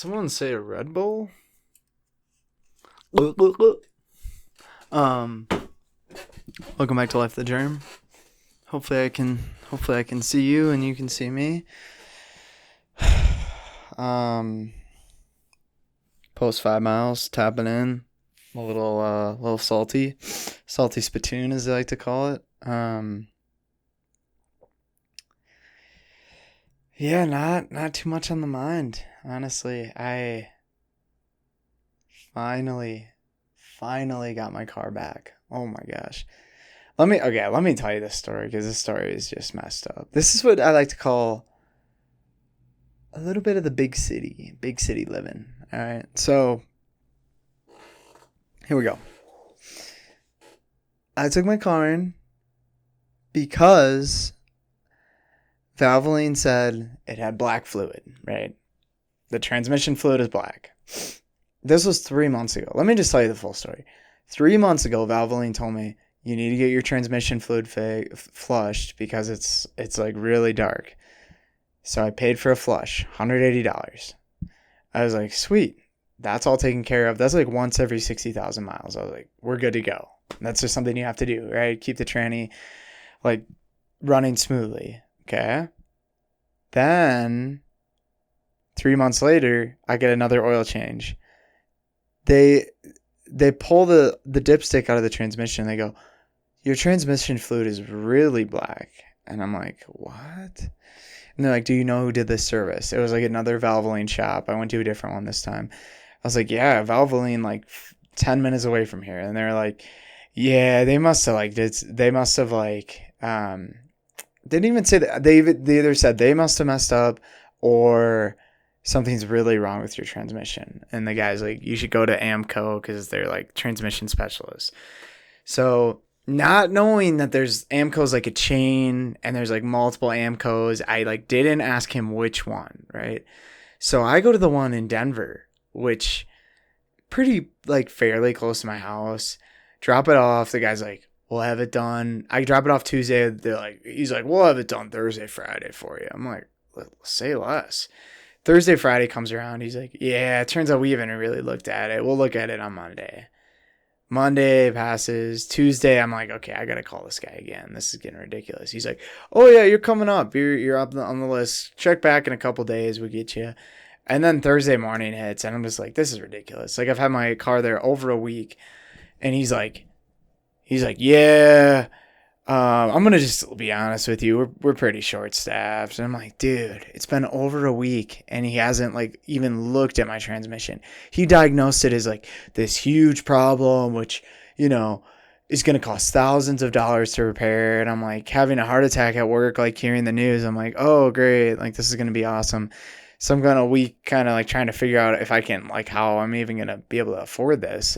Someone say a Red Bull? Um, Welcome back to Life the Germ. Hopefully I can see you and you can see me. Post 5 miles, tapping in. A little salty spittoon as they like to call it. Yeah, not too much on the mind, honestly. I finally got my car back. Oh my gosh. Let me tell you this story because this story is just messed up. This is what I like to call a little bit of the big city living. All right. So, here we go. I took my car in because Valvoline said it had black fluid, right? The transmission fluid is black. This was 3 months ago. Let me just tell you the full story. 3 months ago, Valvoline told me you need to get your transmission fluid flushed because it's like really dark. So I paid for a flush, $180. I was like, sweet, that's all taken care of. That's like once every 60,000 miles. I was like, we're good to go. That's just something you have to do, right? Keep the tranny like running smoothly. Okay. Then 3 months later, I get another oil change. They pull the dipstick out of the transmission. They go, your transmission fluid is really black. And I'm like, what? And they're like, do you know who did this service? It was like another Valvoline shop. I went to a different one this time. I was like, yeah, Valvoline, like 10 minutes away from here. And they're like, yeah, they must have didn't even say that. They either said they must have messed up or something's really wrong with your transmission. And the guy's like, you should go to AAMCO because they're like transmission specialists. So not knowing that there's AAMCO's like a chain and there's like multiple AAMCO's, I like didn't ask him which one, right? So I go to the one in Denver, which pretty like fairly close to my house. Drop it off. The guy's like, we'll have it done. I drop it off Tuesday. He's like, we'll have it done Thursday, Friday for you. I'm like, say less. Thursday, Friday comes around. He's like, yeah, it turns out we haven't really looked at it. We'll look at it on Monday. Monday passes. Tuesday, I'm like, okay, I got to call this guy again. This is getting ridiculous. He's like, oh, yeah, you're coming up. You're up on the list. Check back in a couple days. We'll get you. And then Thursday morning hits, and I'm just like, this is ridiculous. Like, I've had my car there over a week, and he's like, yeah, I'm gonna just be honest with you. We're pretty short staffed. And I'm like, dude, it's been over a week and he hasn't like even looked at my transmission. He diagnosed it as like this huge problem, which, you know, is gonna cost thousands of dollars to repair. And I'm like having a heart attack at work, like hearing the news. I'm like, oh great, like this is gonna be awesome. So I'm going a week kind of like trying to figure out if I can, like, how I'm even gonna be able to afford this.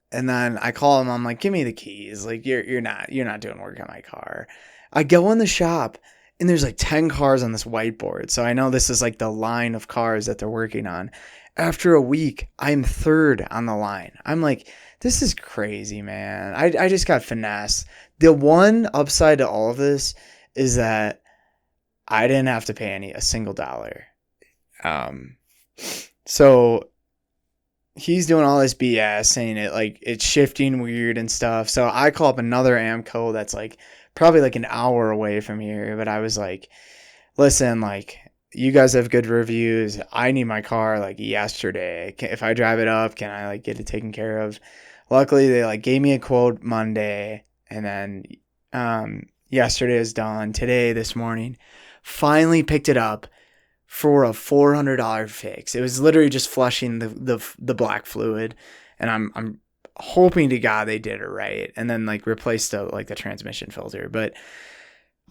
And then I call him. I'm like, give me the keys. Like, you're not doing work on my car. I go in the shop and there's like 10 cars on this whiteboard. So I know this is like the line of cars that they're working on. After a week, I'm third on the line. I'm like, this is crazy, man. I just got finessed. The one upside to all of this is that I didn't have to pay a single dollar. So he's doing all this BS saying it like it's shifting weird and stuff. So I call up another AAMCO that's like probably like an hour away from here. But I was like, listen, like you guys have good reviews. I need my car like yesterday. If I drive it up, can I like get it taken care of? Luckily, they like gave me a quote Monday, and then yesterday is done. Today, this morning, finally picked it up for a $400 fix. It was literally just flushing the black fluid, and I'm hoping to God they did it right, and then like replaced the transmission filter. But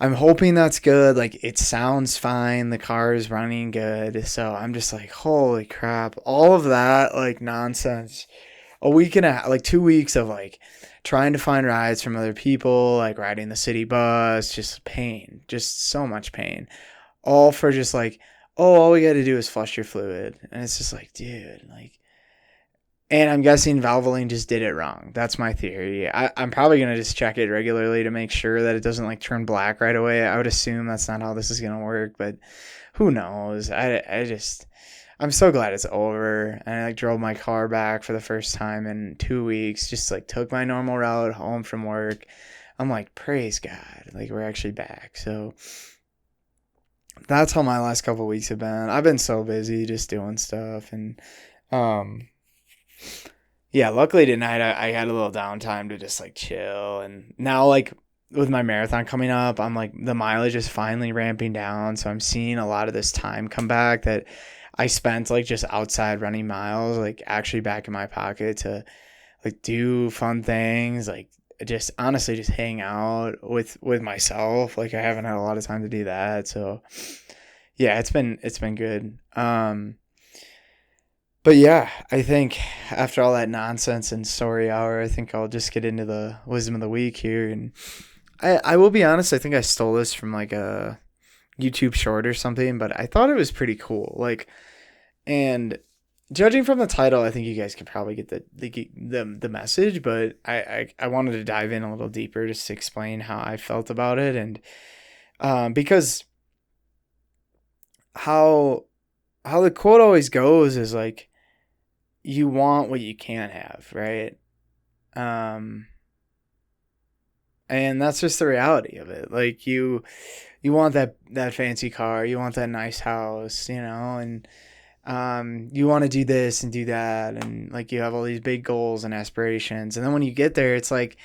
I'm hoping that's good. Like it sounds fine. The car is running good. So I'm just like, holy crap! All of that like nonsense. A week and a half, like 2 weeks of like trying to find rides from other people, like riding the city bus, just pain, just so much pain, all for just like, oh, all we got to do is flush your fluid. And it's just like, dude, like, And I'm guessing Valvoline just did it wrong. That's my theory. I'm probably going to just check it regularly to make sure that it doesn't like turn black right away. I would assume that's not how this is going to work, but who knows? I'm so glad it's over. And I like drove my car back for the first time in 2 weeks, just like took my normal route home from work. I'm like, praise God, like we're actually back. So that's how my last couple of weeks have been. I've been so busy just doing stuff. And, yeah, luckily tonight I had a little downtime to just like chill. And now, like, with my marathon coming up, I'm like, the mileage is finally ramping down. So I'm seeing a lot of this time come back that I spent like just outside running miles, like actually back in my pocket to like do fun things, like just honestly just hang out with myself. Like I haven't had a lot of time to do that. So yeah, it's been good. But yeah, I think after all that nonsense and story hour, I think I'll just get into the wisdom of the week here. And I will be honest, I think I stole this from like a YouTube short or something, but I thought it was pretty cool. Like, and judging from the title, I think you guys could probably get the message. But I wanted to dive in a little deeper just to explain how I felt about it, and because how the quote always goes is like, you want what you can't have, right? And that's just the reality of it. Like you want that fancy car, you want that nice house, and you want to do this and do that, and like you have all these big goals and aspirations, and then when you get there, it's like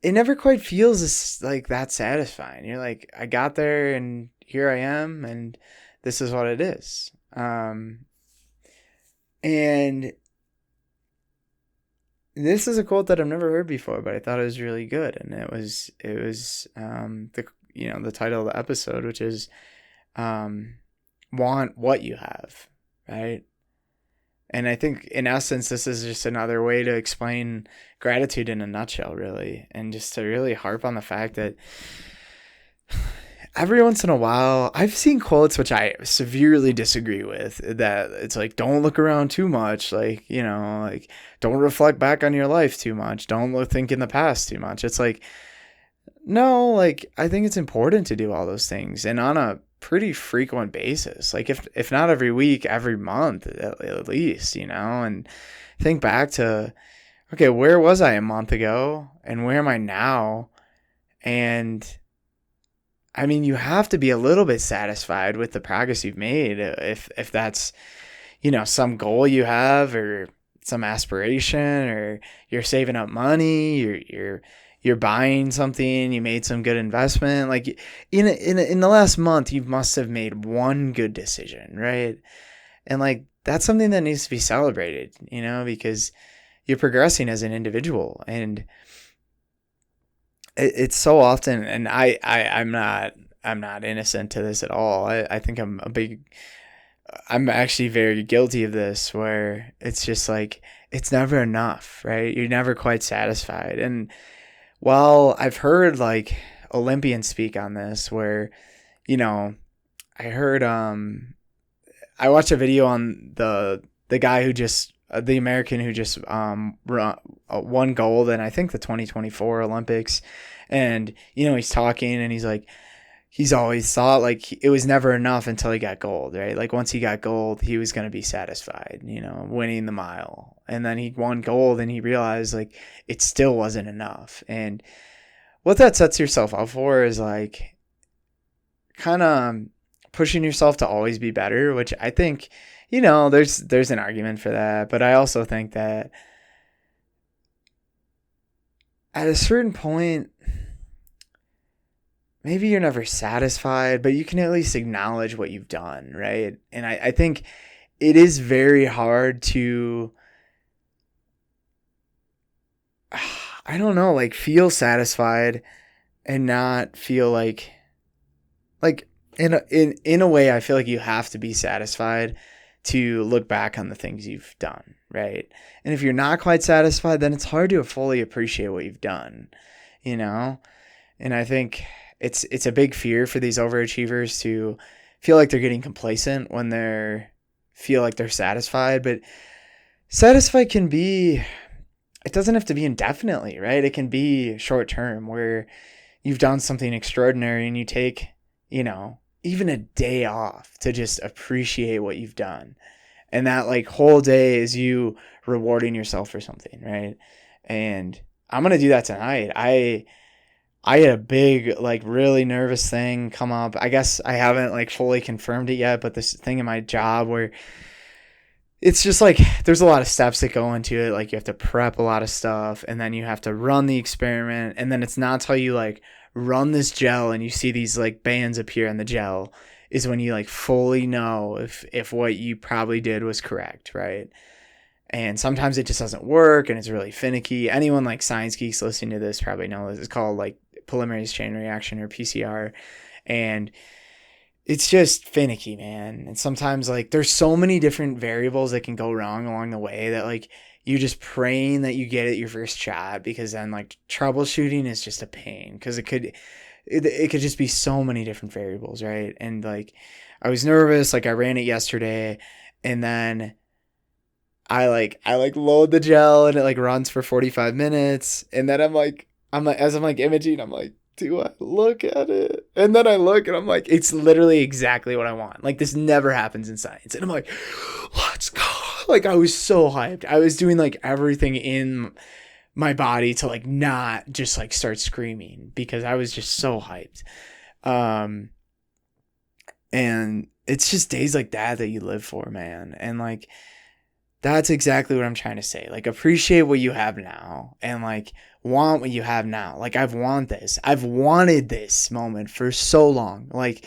it never quite feels like that satisfying. You're like, I got there, and here I am, and this is what it is. And this is a quote that I've never heard before, but I thought it was really good, and it was the title of the episode, which is want what you have, right? And I think in essence, this is just another way to explain gratitude in a nutshell, really, and just to really harp on the fact that every once in a while, I've seen quotes which I severely disagree with, that it's like, don't look around too much. Like, like don't reflect back on your life too much. Don't think in the past too much. It's like, no, like I think it's important to do all those things, and on a pretty frequent basis. Like if not every week, every month at least, and think back to, okay, where was I a month ago and where am I now? And I mean, you have to be a little bit satisfied with the progress you've made, if that's, some goal you have, or some aspiration, or you're saving up money, you're buying something, you made some good investment. Like in the last month, you must have made one good decision, right? And like that's something that needs to be celebrated, because you're progressing as an individual. And it's so often, and I'm not innocent to this at all. I think I'm actually very guilty of this, where it's just like, it's never enough, right? You're never quite satisfied. And while I've heard like Olympians speak on this, where, I heard, I watched a video on the guy who just, the American who just won gold in, I think, the 2024 Olympics. And, he's talking and he's like, he's always thought like it was never enough until he got gold, right? Like once he got gold, he was going to be satisfied, winning the mile. And then he won gold and he realized like it still wasn't enough. And what that sets yourself up for is like kind of pushing yourself to always be better, which I think, there's an argument for that. But I also think that at a certain point, maybe you're never satisfied, but you can at least acknowledge what you've done, right? And I think it is very hard to, I don't know, like feel satisfied and not feel like in a way, I feel like you have to be satisfied to look back on the things you've done, right? And if you're not quite satisfied, then it's hard to fully appreciate what you've done, And I think it's a big fear for these overachievers to feel like they're getting complacent when feel like they're satisfied. But satisfied can be, it doesn't have to be indefinitely, right? It can be short term where you've done something extraordinary and you take, even a day off to just appreciate what you've done. And that like whole day is you rewarding yourself for something, right? And I'm going to do that tonight. I had a big, like, really nervous thing come up. I guess I haven't like fully confirmed it yet, but this thing in my job where it's just like there's a lot of steps that go into it. Like you have to prep a lot of stuff and then you have to run the experiment. And then it's not until you like run this gel and you see these like bands appear in the gel is when you like fully know if what you probably did was correct, right? And sometimes it just doesn't work and it's really finicky. Anyone like science geeks listening to this probably know this. It's called like polymerase chain reaction or PCR. And it's just finicky, man. And sometimes like there's so many different variables that can go wrong along the way that like you just praying that you get it your first shot, because then like troubleshooting is just a pain because it could just be so many different variables, right? And like I was nervous, like I ran it yesterday and then I load the gel and it like runs for 45 minutes and then I'm like as I'm like imaging, I'm like, do I look at it? And then I look and I'm like, it's literally exactly what I want. Like this never happens in science. And I'm like, let's go. Like I was so hyped. I was doing like everything in my body to like not just like start screaming because I was just so hyped. And it's just days like that you live for, man. And like that's exactly what I'm trying to say. Like appreciate what you have now and like want what you have now. Like I've wanted this moment for so long. Like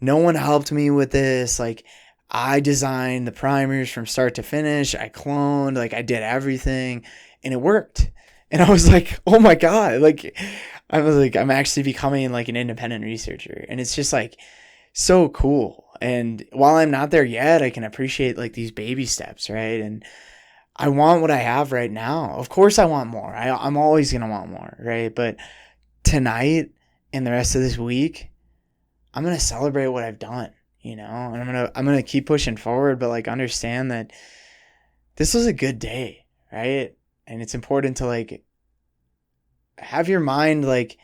no one helped me with this. Like I designed the primers from start to finish. I cloned, like I did everything and it worked. And I was like, oh my God. Like I was like, I'm actually becoming like an independent researcher. And it's just like so cool. And while I'm not there yet, I can appreciate like these baby steps, right? And I want what I have right now. Of course I want more. I'm always going to want more, right? But tonight and the rest of this week, I'm going to celebrate what I've done, and I'm going to keep pushing forward, but like understand that this was a good day, right? And it's important to like have your mind like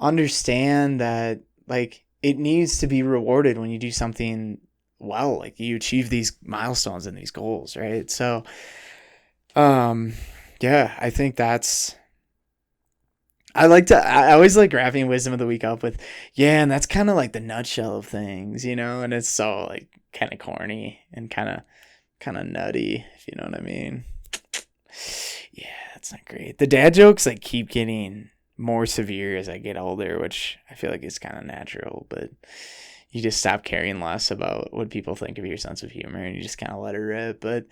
understand that like it needs to be rewarded when you do something well, like you achieve these milestones and these goals, right? So yeah, I think I always like wrapping wisdom of the week up with, yeah, and that's kind of like the nutshell of things, and it's so like kind of corny and kind of nutty, if you know what I mean. Yeah, that's not great. The dad jokes like keep getting more severe as I get older, which I feel like is kind of natural, but you just stop caring less about what people think of your sense of humor and you just kind of let it rip. But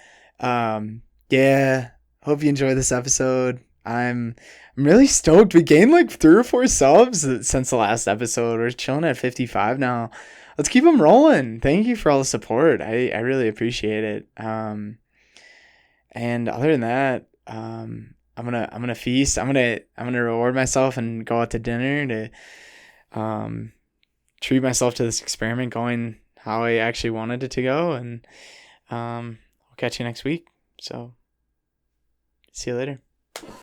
yeah, hope you enjoy this episode. I'm really stoked. We gained like 3 or 4 subs since the last episode. We're chilling at 55 now. Let's keep them rolling. Thank you for all the support. I really appreciate it. And other than that, I'm gonna feast. I'm gonna reward myself and go out to dinner to treat myself to this experiment going how I actually wanted it to go. And I'll catch you next week. So see you later.